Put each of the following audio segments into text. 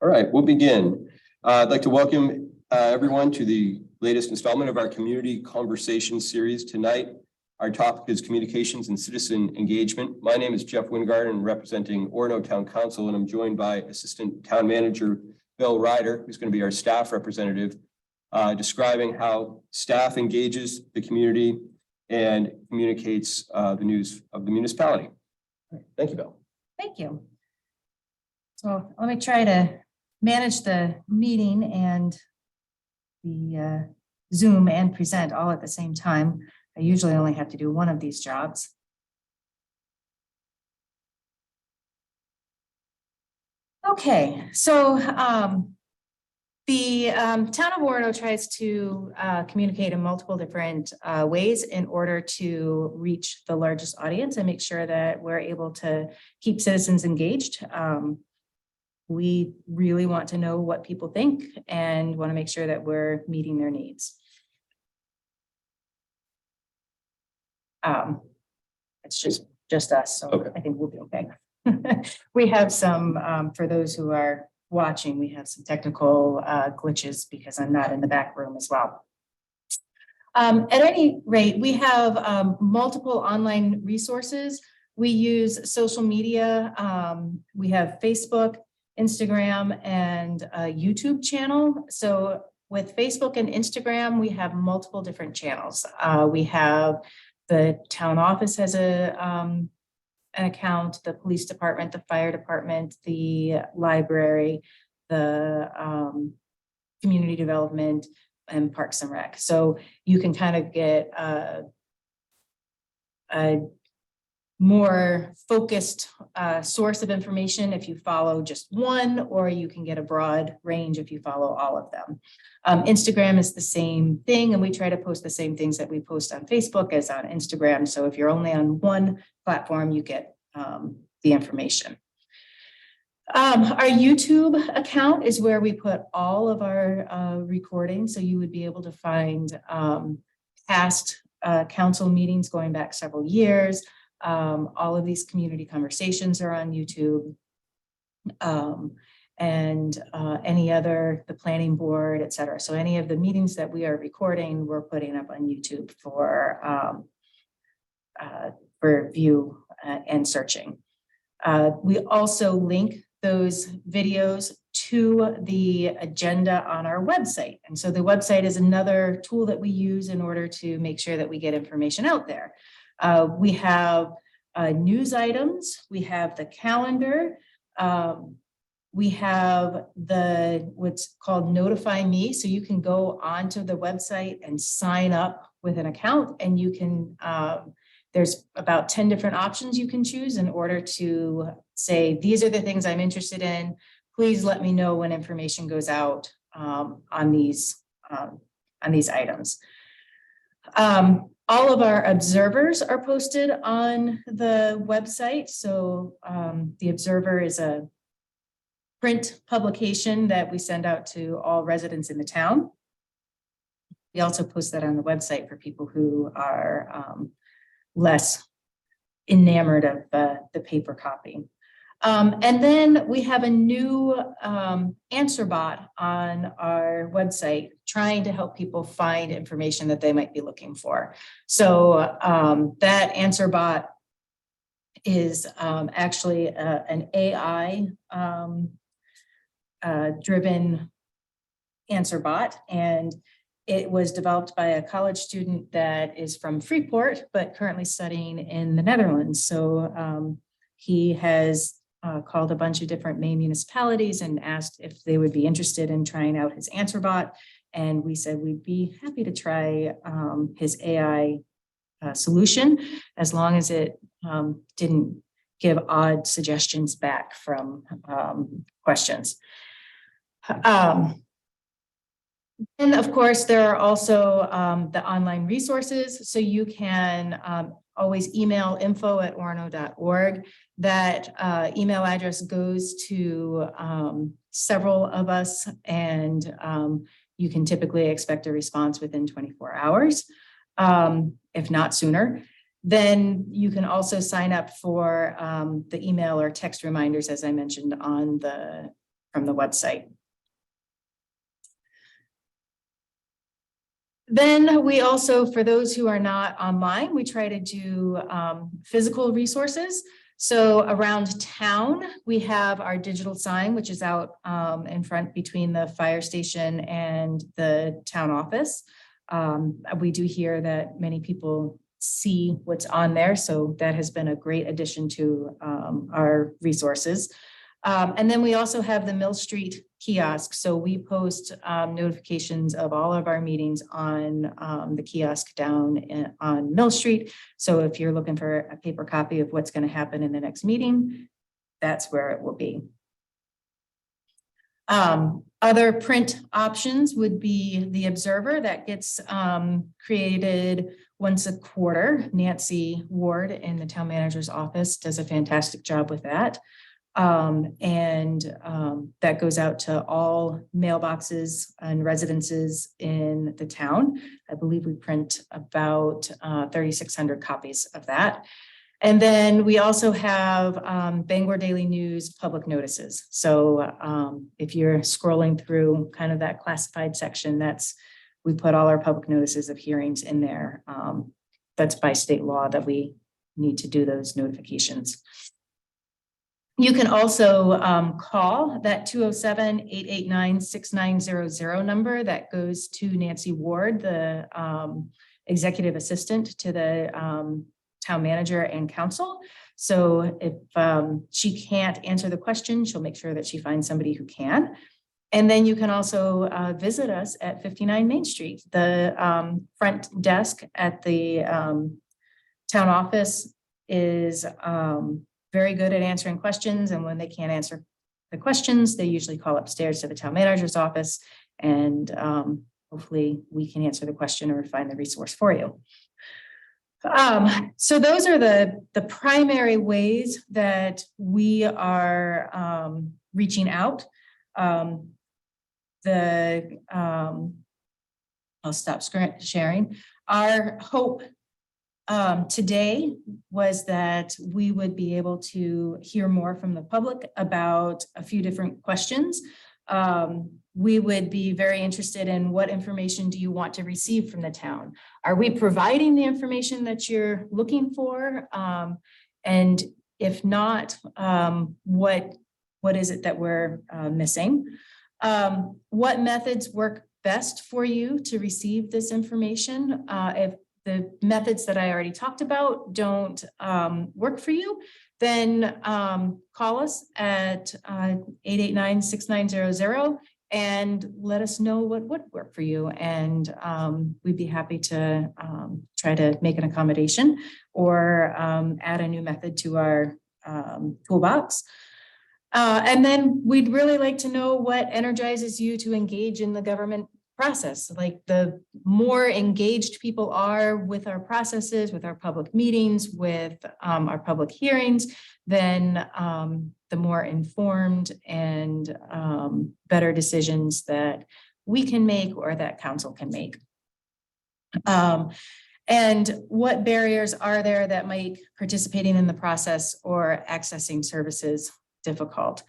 All right, we'll begin. I'd like to welcome everyone to the latest installment of our community conversation series. Tonight, our topic is communications and citizen engagement. My name is Jeff Wingard, and representing Orono Town Council, and I'm joined by Assistant Town Manager Bill Ryder, who's going to be our staff representative, describing how staff engages the community and communicates the news of the municipality. Thank you, Bill. Thank you. So let me try to manage the meeting and the Zoom and present all at the same time. I usually only have to do one of these jobs. Okay, so the town of Orono tries to communicate in multiple different ways in order to reach the largest audience and make sure that we're able to keep citizens engaged. We really want to know what people think and want to make sure that we're meeting their needs. It's just us, so okay. I think we'll be okay. We have some, for those who are watching, we have some technical glitches because I'm not in the back room as well. At any rate, we have multiple online resources. We use social media. We have Facebook, Instagram, and a YouTube channel. So with Facebook and Instagram, we have multiple different channels. We have the town office has an account, the police department, the fire department, the library, the community development, and Parks and Rec. So you can kind of get a more focused source of information if you follow just one, or you can get a broad range if you follow all of them. Instagram is the same thing, and we try to post the same things that we post on Facebook as on Instagram. So if you're only on one platform, you get the information. Our YouTube account is where we put all of our recordings. So you would be able to find past council meetings going back several years. All of these community conversations are on YouTube, and any other, the planning board, et cetera. So any of the meetings that we are recording, we're putting up on YouTube for view and searching. We also link those videos to the agenda on our website. And so the website is another tool that we use in order to make sure that we get information out there. We have news items, we have the calendar, we have what's called Notify Me. So you can go onto the website and sign up with an account, and you can, there's about 10 different options you can choose in order to say, these are the things I'm interested in. Please let me know when information goes out on these items. All of our observers are posted on the website. So the Observer is a print publication that we send out to all residents in the town. We also post that on the website for people who are less enamored of the paper copy. And then we have a new answer bot on our website trying to help people find information that they might be looking for. So that answer bot is actually an AI driven answer bot, and it was developed by a college student that is from Freeport, but currently studying in the Netherlands. So he has called a bunch of different Maine municipalities and asked if they would be interested in trying out his answer bot. And we said we'd be happy to try his AI solution, as long as it didn't give odd suggestions back from questions. And of course, there are also the online resources. So you can always email info@orono.org. That email address goes to several of us, and you can typically expect a response within 24 hours, if not sooner. Then you can also sign up for the email or text reminders, as I mentioned, on the from the website. Then we also, for those who are not online, we try to do physical resources. So around town, we have our digital sign, which is out in front between the fire station and the town office. We do hear that many people see what's on there, so that has been a great addition to our resources. And then we also have the Mill Street kiosk. So we post notifications of all of our meetings on the kiosk down on Mill Street. So if you're looking for a paper copy of what's going to happen in the next meeting, that's where it will be. Other print options would be the Observer that gets created once a quarter. Nancy Ward in the town manager's office does a fantastic job with that. That goes out to all mailboxes and residences in the town. I believe we print about 3,600 copies of that. And then we also have Bangor Daily News public notices. So if you're scrolling through kind of that classified section, we put all our public notices of hearings in there. That's by state law that we need to do those notifications. You can also call that 207-889-6900 number that goes to Nancy Ward, the executive assistant to the town manager and council. So if she can't answer the question, she'll make sure that she finds somebody who can. And then you can also visit us at 59 Main Street. The front desk at the town office is very good at answering questions. And when they can't answer the questions, they usually call upstairs to the town manager's office, and hopefully we can answer the question or find the resource for you. So those are the primary ways that we are reaching out. I'll stop sharing. Our hope today was that we would be able to hear more from the public about a few different questions. We would be very interested in what information do you want to receive from the town? Are we providing the information that you're looking for? And if not, what is it that we're missing? What methods work best for you to receive this information? If the methods that I already talked about don't work for you, then call us at 889-6900 and let us know what would work for you. And we'd be happy to try to make an accommodation or add a new method to our toolbox. And then we'd really like to know what energizes you to engage in the government process. Like, the more engaged people are with our processes, with our public meetings, with our public hearings, then the more informed and better decisions that we can make or that council can make. And what barriers are there that make participating in the process or accessing services difficult?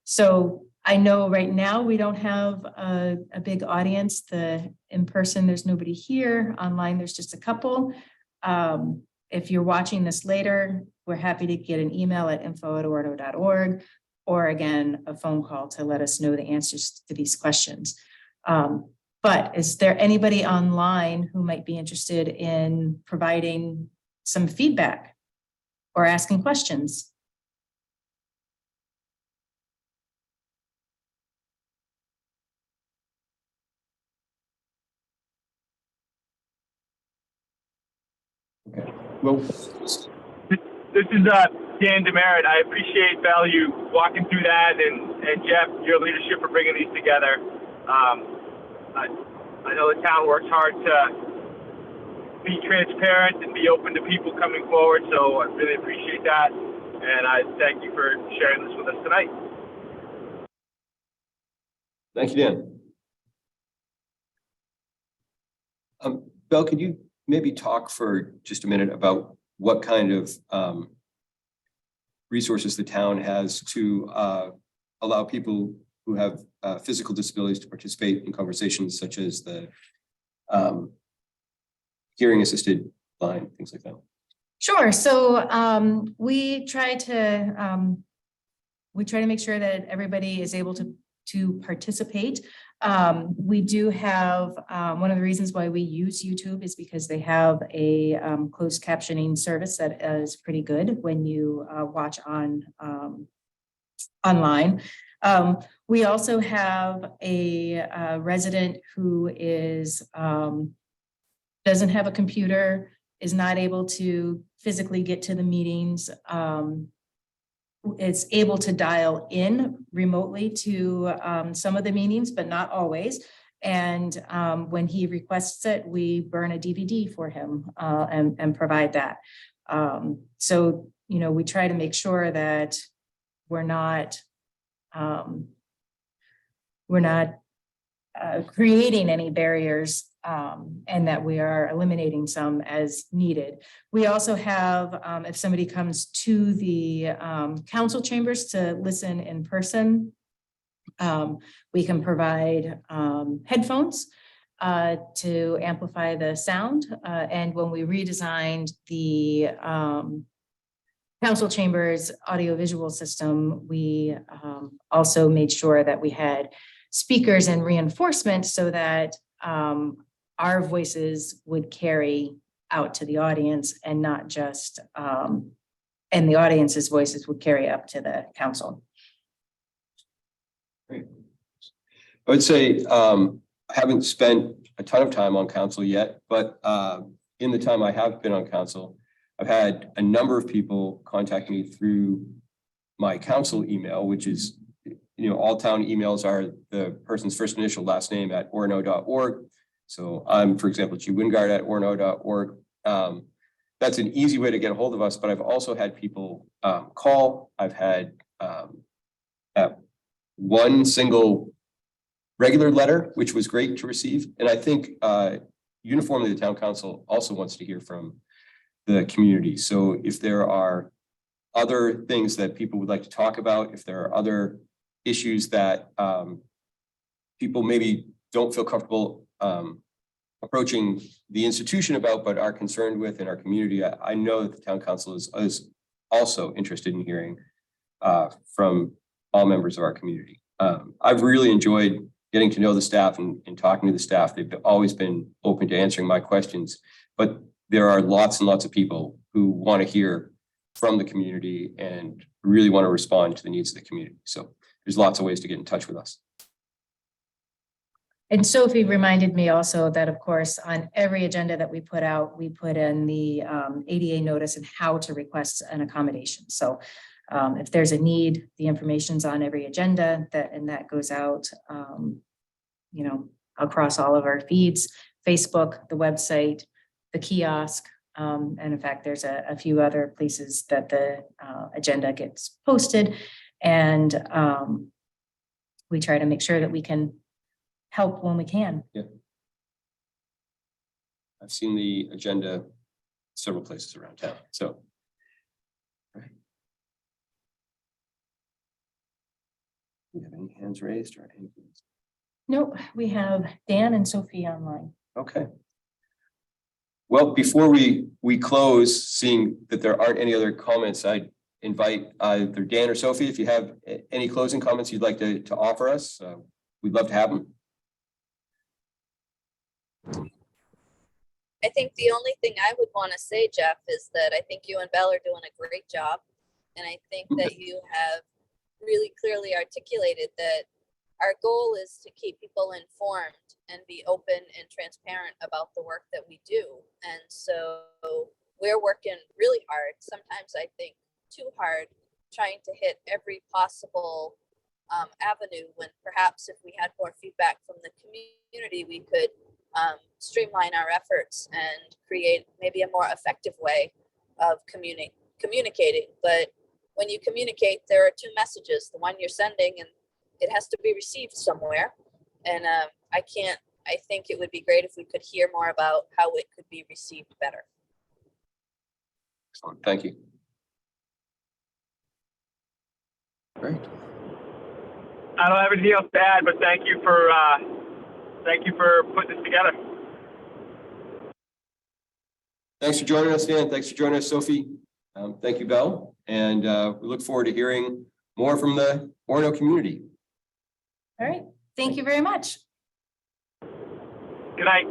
So I know right now we don't have a big audience. In person, there's nobody here. Online, there's just a couple. If you're watching this later, we're happy to get an email at info@orono.org, or again, a phone call to let us know the answers to these questions. But is there anybody online who might be interested in providing some feedback or asking questions? Okay. Well, This is Dan Demerit. I appreciate Value walking through that, and Jeff, your leadership for bringing these together. I know the town works hard to be transparent and be open to people coming forward, so I really appreciate that, and I thank you for sharing this with us tonight. thank you, Dan. Bill, could you maybe talk for just a minute about what kind of resources the town has to allow people who have physical disabilities to participate in conversations such as the hearing assisted line, things like that? Sure. So we try to make sure that everybody is able to participate. We do have one of the reasons why we use YouTube is because they have a closed captioning service that is pretty good when you watch online. We also have a resident who is doesn't have a computer, is not able to physically get to the meetings. It's able to dial in remotely to some of the meetings, but not always. And when he requests it, we burn a DVD for him and provide that. So, you know, we try to make sure that we're not creating any barriers and that we are eliminating some as needed. We also have, if somebody comes to the council chambers to listen in person, we can provide headphones to amplify the sound. And when we redesigned the council chambers audiovisual system, we also made sure that we had speakers and reinforcement so that our voices would carry out to the audience and not just, and the audience's voices would carry up to the council. Great. I would say I haven't spent a ton of time on council yet, but in the time I have been on council, I've had a number of people contact me through my council email, which is, you know, all town emails are the person's first initial last name at orono.org. So I'm, for example, G. Wingard at orono.org. That's an easy way to get a hold of us, but I've also had people call. I've had one single regular letter, which was great to receive. And I think uniformly the town council also wants to hear from the community. So if there are other things that people would like to talk about, if there are other issues that people maybe don't feel comfortable approaching the institution about, but are concerned with in our community, I know that the town council is also interested in hearing from all members of our community. I've really enjoyed getting to know the staff and talking to the staff. They've always been open to answering my questions, but there are lots and lots of people who want to hear from the community and really want to respond to the needs of the community. So there's lots of ways to get in touch with us. And Sophie reminded me also that, of course, on every agenda that we put out, we put in the ADA notice and how to request an accommodation. So if there's a need, the information's on every agenda that goes out, you know, across all of our feeds, Facebook, the website, the kiosk. And in fact, there's a few other places that the agenda gets posted. And we try to make sure that we can help when we can. Yeah. I've seen the agenda several places around town. So, right. Do you have any hands raised or anything? Nope, we have Dan and Sophie online. Okay. Well, before we close, seeing that there aren't any other comments, I'd invite either Dan or Sophie, if you have any closing comments you'd like to offer us, we'd love to have them. I think the only thing I would want to say, Jeff, is that I think you and Belle are doing a great job. And I think that you have really clearly articulated that our goal is to keep people informed and be open and transparent about the work that we do. And so we're working really hard, sometimes I think too hard, trying to hit every possible avenue, when perhaps if we had more feedback from the community, we could streamline our efforts and create maybe a more effective way of communicating. But when you communicate, there are two messages: the one you're sending, and it has to be received somewhere. And I think it would be great if we could hear more about how it could be received better. Excellent. Thank you. Great. I don't have anything else to add, but thank you for putting this together. Thanks for joining us, Dan. Thanks for joining us, Sophie. Thank you, Belle. And we look forward to hearing more from the Orono community. All right. Thank you very much. Good night.